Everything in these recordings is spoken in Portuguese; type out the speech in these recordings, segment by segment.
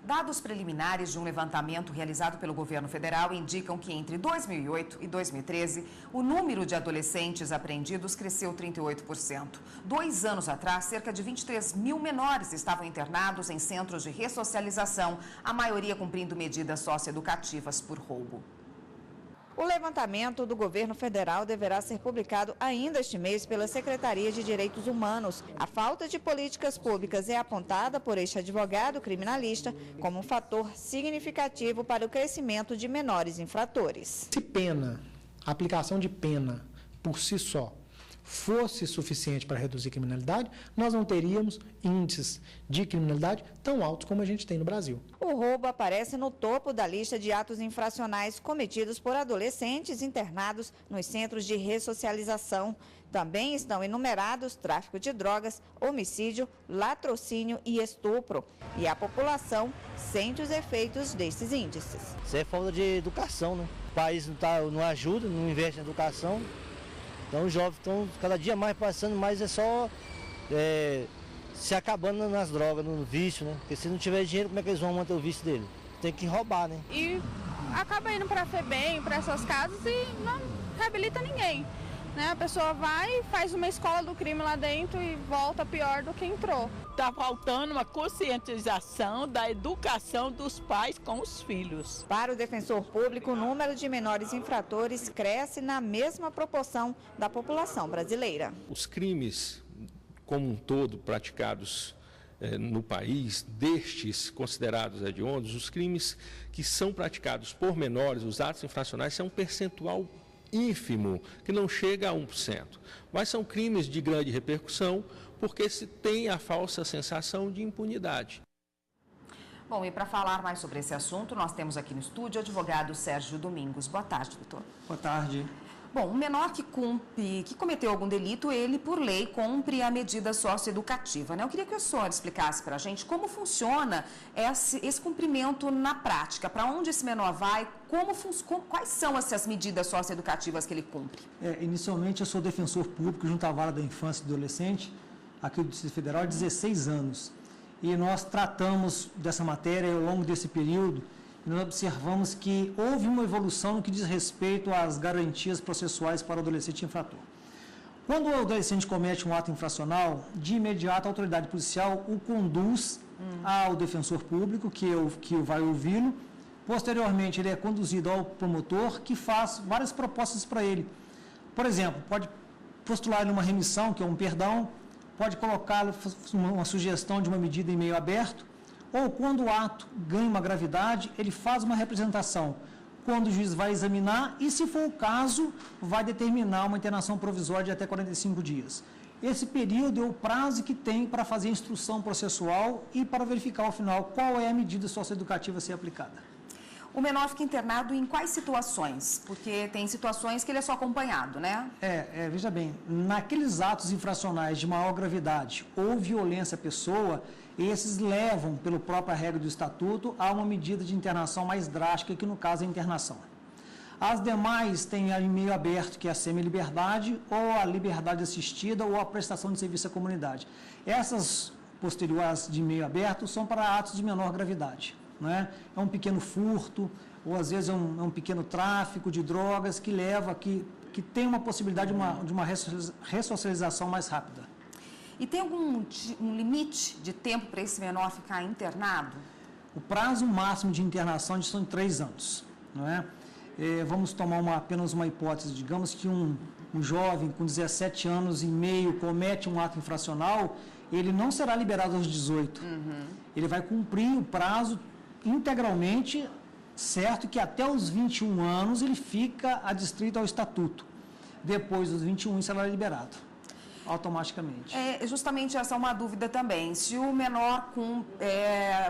Dados preliminares de um levantamento realizado pelo governo federal indicam que entre 2008 e 2013, o número de adolescentes apreendidos cresceu 38%. 2 anos atrás, cerca de 23 mil menores estavam internados em centros de ressocialização, a maioria cumprindo medidas socioeducativas por roubo. O levantamento do governo federal deverá ser publicado ainda este mês pela Secretaria de Direitos Humanos. A falta de políticas públicas é apontada por este advogado criminalista como um fator significativo para o crescimento de menores infratores. Se a aplicação de pena por si só, fosse suficiente para reduzir a criminalidade, nós não teríamos índices de criminalidade tão altos como a gente tem no Brasil. O roubo aparece no topo da lista de atos infracionais cometidos por adolescentes internados nos centros de ressocialização. Também estão enumerados tráfico de drogas, homicídio, latrocínio e estupro. E a população sente os efeitos desses índices. Isso é falta de educação, né? O país não ajuda, não investe na educação. Então os jovens estão cada dia mais passando, mas é só se acabando nas drogas, no vício, né? Porque se não tiver dinheiro, como é que eles vão manter o vício dele? Tem que roubar, né? E acaba indo para a FEBEM, para essas casas e não reabilita ninguém, né? A pessoa vai, faz uma escola do crime lá dentro e volta pior do que entrou. Está faltando uma conscientização da educação dos pais com os filhos. Para o defensor público, o número de menores infratores cresce na mesma proporção da população brasileira. Os crimes, como um todo, praticados no país, destes considerados hediondos, os crimes que são praticados por menores, os atos infracionais, são um percentual ínfimo, que não chega a 1%. Mas são crimes de grande repercussão, porque se tem a falsa sensação de impunidade. Bom, e para falar mais sobre esse assunto, nós temos aqui no estúdio o advogado Sérgio Domingos. Boa tarde, doutor. Boa tarde. Bom, um menor que cometeu algum delito, ele, por lei, cumpre a medida socioeducativa, né? Eu queria que o senhor explicasse para a gente como funciona esse cumprimento na prática, para onde esse menor vai, quais são essas medidas socioeducativas que ele cumpre? Inicialmente, eu sou defensor público junto à Vara da Infância e do Adolescente, aqui do Distrito Federal, há 16 anos. E nós tratamos dessa matéria ao longo desse período. Nós observamos que houve uma evolução no que diz respeito às garantias processuais para o adolescente infrator. Quando o adolescente comete um ato infracional, de imediato a autoridade policial o conduz ao defensor público, que vai ouvi-lo. Posteriormente, ele é conduzido ao promotor, que faz várias propostas para ele. Por exemplo, pode postular ele uma remissão, que é um perdão, pode colocá-lo uma sugestão de uma medida em meio aberto, ou quando o ato ganha uma gravidade, ele faz uma representação. Quando o juiz vai examinar e, se for o caso, vai determinar uma internação provisória de até 45 dias. Esse período é o prazo que tem para fazer a instrução processual e para verificar, ao final, qual é a medida socioeducativa a ser aplicada. O menor fica internado em quais situações? Porque tem situações que ele é só acompanhado, né? Veja bem, naqueles atos infracionais de maior gravidade ou violência à pessoa, esses levam, pela própria regra do Estatuto, a uma medida de internação mais drástica, que no caso é a internação. As demais têm em meio aberto, que é a semi-liberdade, ou a liberdade assistida, ou a prestação de serviço à comunidade. Essas posteriores de meio aberto são para atos de menor gravidade. Né? É um pequeno furto, ou às vezes é um pequeno tráfico de drogas que leva, que tem uma possibilidade de uma ressocialização mais rápida. E tem um limite de tempo para esse menor ficar internado? O prazo máximo de internação são 3 anos. Não é? Vamos tomar apenas uma hipótese. Digamos que um jovem com 17 anos e meio comete um ato infracional, ele não será liberado aos 18. Ele vai cumprir o prazo integralmente, certo que até os 21 anos ele fica adstrito ao estatuto. Depois dos 21 será liberado automaticamente. Justamente essa é uma dúvida também. Se o menor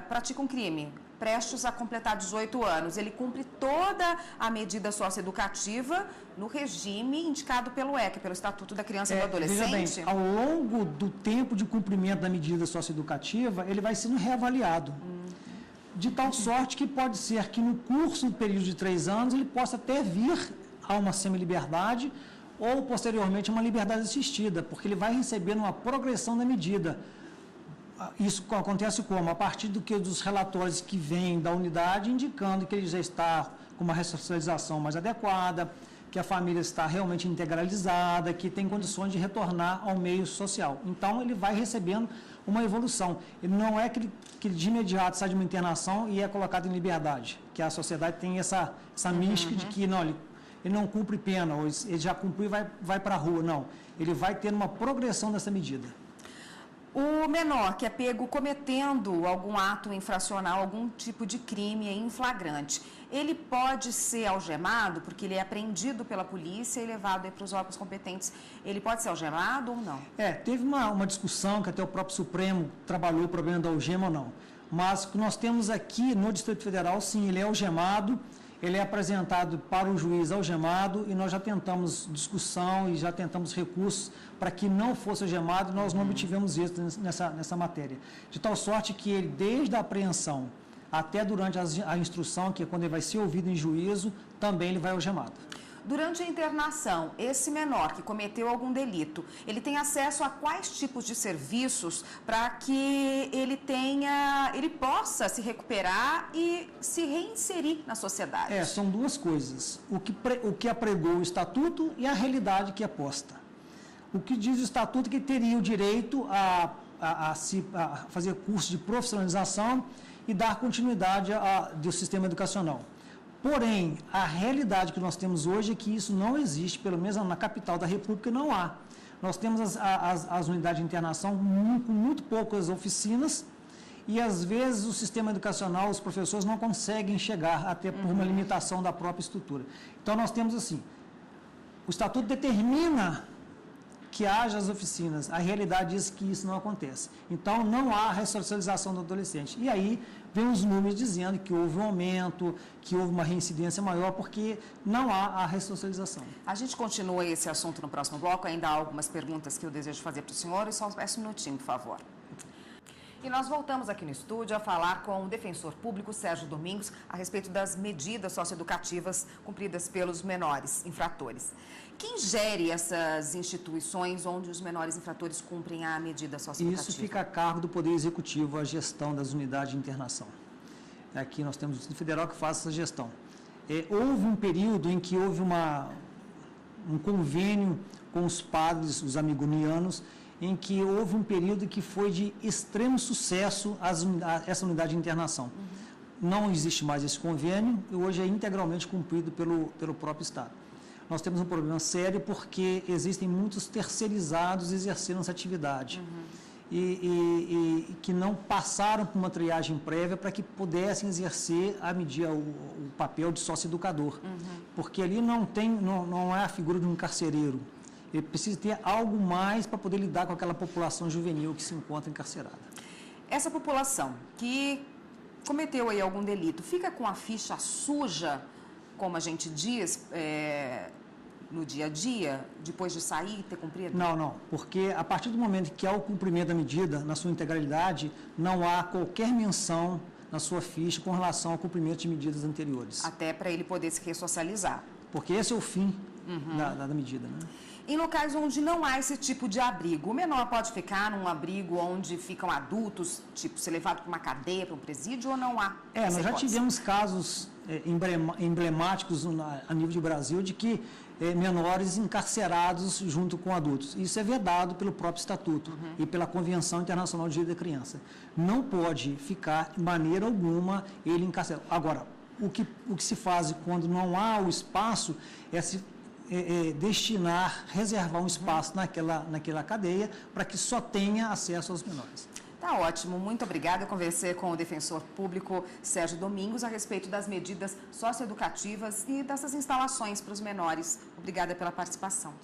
pratica um crime, prestes a completar 18 anos, ele cumpre toda a medida socioeducativa no regime indicado pelo ECA, pelo Estatuto da Criança e do Adolescente? Veja bem, ao longo do tempo de cumprimento da medida socioeducativa, ele vai sendo reavaliado. De tal sorte que pode ser que no curso do período de 3 anos ele possa até vir a uma semi-liberdade ou posteriormente uma liberdade assistida, porque ele vai recebendo uma progressão da medida. isso acontece como? A partir dos relatórios que vêm da unidade indicando que ele já está com uma ressocialização mais adequada, que a família está realmente integralizada, que tem condições de retornar ao meio social. Então, ele vai recebendo uma evolução. Ele não é que ele de imediato sai de uma internação e é colocado em liberdade, que a sociedade tem essa mística de que não, ele não cumpre pena, ou ele já cumpriu e vai para a rua. Não, ele vai ter uma progressão dessa medida. O menor que é pego cometendo algum ato infracional, algum tipo de crime em flagrante, ele pode ser algemado, porque ele é apreendido pela polícia e levado para os órgãos competentes. Ele pode ser algemado ou não? Teve uma discussão que até o próprio Supremo trabalhou o problema da algema ou não. Mas o que nós temos aqui no Distrito Federal, sim, ele é algemado, ele é apresentado para o juiz algemado e nós já tentamos discussão e já tentamos recursos para que não fosse algemado e nós não obtivemos êxito nessa matéria. De tal sorte que ele, desde a apreensão até durante a instrução, que é quando ele vai ser ouvido em juízo, também ele vai algemado. Durante a internação, esse menor que cometeu algum delito, ele tem acesso a quais tipos de serviços para que ele possa se recuperar e se reinserir na sociedade? São duas coisas. O que apregou o Estatuto e a realidade que é posta. O que diz o Estatuto é que teria o direito a fazer curso de profissionalização e dar continuidade do sistema educacional. Porém, a realidade que nós temos hoje é que isso não existe, pelo menos na capital da República não há. Nós temos as unidades de internação com muito poucas oficinas e, às vezes, o sistema educacional, os professores não conseguem chegar, até por uma limitação da própria estrutura. Então, nós temos assim, o Estatuto determina que haja as oficinas, a realidade diz que isso não acontece. Então, não há ressocialização do adolescente. E aí, vem os números dizendo que houve um aumento, que houve uma reincidência maior, porque não há a ressocialização. A gente continua esse assunto no próximo bloco, ainda há algumas perguntas que eu desejo fazer para o senhor, e só peço um minutinho, por favor. E nós voltamos aqui no estúdio a falar com o defensor público Sérgio Domingos a respeito das medidas socioeducativas cumpridas pelos menores infratores. Quem gere essas instituições onde os menores infratores cumprem a medida socioeducativa? Isso fica a cargo do Poder Executivo, a gestão das unidades de internação. Aqui nós temos o Distrito Federal que faz essa gestão. Houve um período em que houve um convênio com os padres, os amigonianos, em que houve um período que foi de extremo sucesso essa unidade de internação. Não existe mais esse convênio e hoje é integralmente cumprido pelo próprio Estado. Nós temos um problema sério porque existem muitos terceirizados exercendo essa atividade e que não passaram por uma triagem prévia para que pudessem exercer o papel de sócio-educador. Porque ali não é a figura de um carcereiro. Ele precisa ter algo mais para poder lidar com aquela população juvenil que se encontra encarcerada. Essa população que cometeu aí algum delito, fica com a ficha suja, como a gente diz, no dia a dia, depois de sair e ter cumprido? Não, porque a partir do momento que há o cumprimento da medida, na sua integralidade, não há qualquer menção na sua ficha com relação ao cumprimento de medidas anteriores. Até para ele poder se ressocializar. Porque esse é o fim da medida, né? Em locais onde não há esse tipo de abrigo, o menor pode ficar num abrigo onde ficam adultos, tipo, ser levado para uma cadeia, para um presídio, ou não há? Nós já tivemos casos emblemáticos a nível de Brasil de que menores encarcerados junto com adultos. Isso é vedado pelo próprio Estatuto e pela Convenção Internacional de Direito da Criança. Não pode ficar, de maneira alguma, ele encarcerado. Agora, o que se faz quando não há o espaço reservar um espaço naquela cadeia para que só tenha acesso aos menores. Tá ótimo, muito obrigada. Eu conversei com o defensor público Sérgio Domingos a respeito das medidas socioeducativas e dessas instalações para os menores. Obrigada pela participação.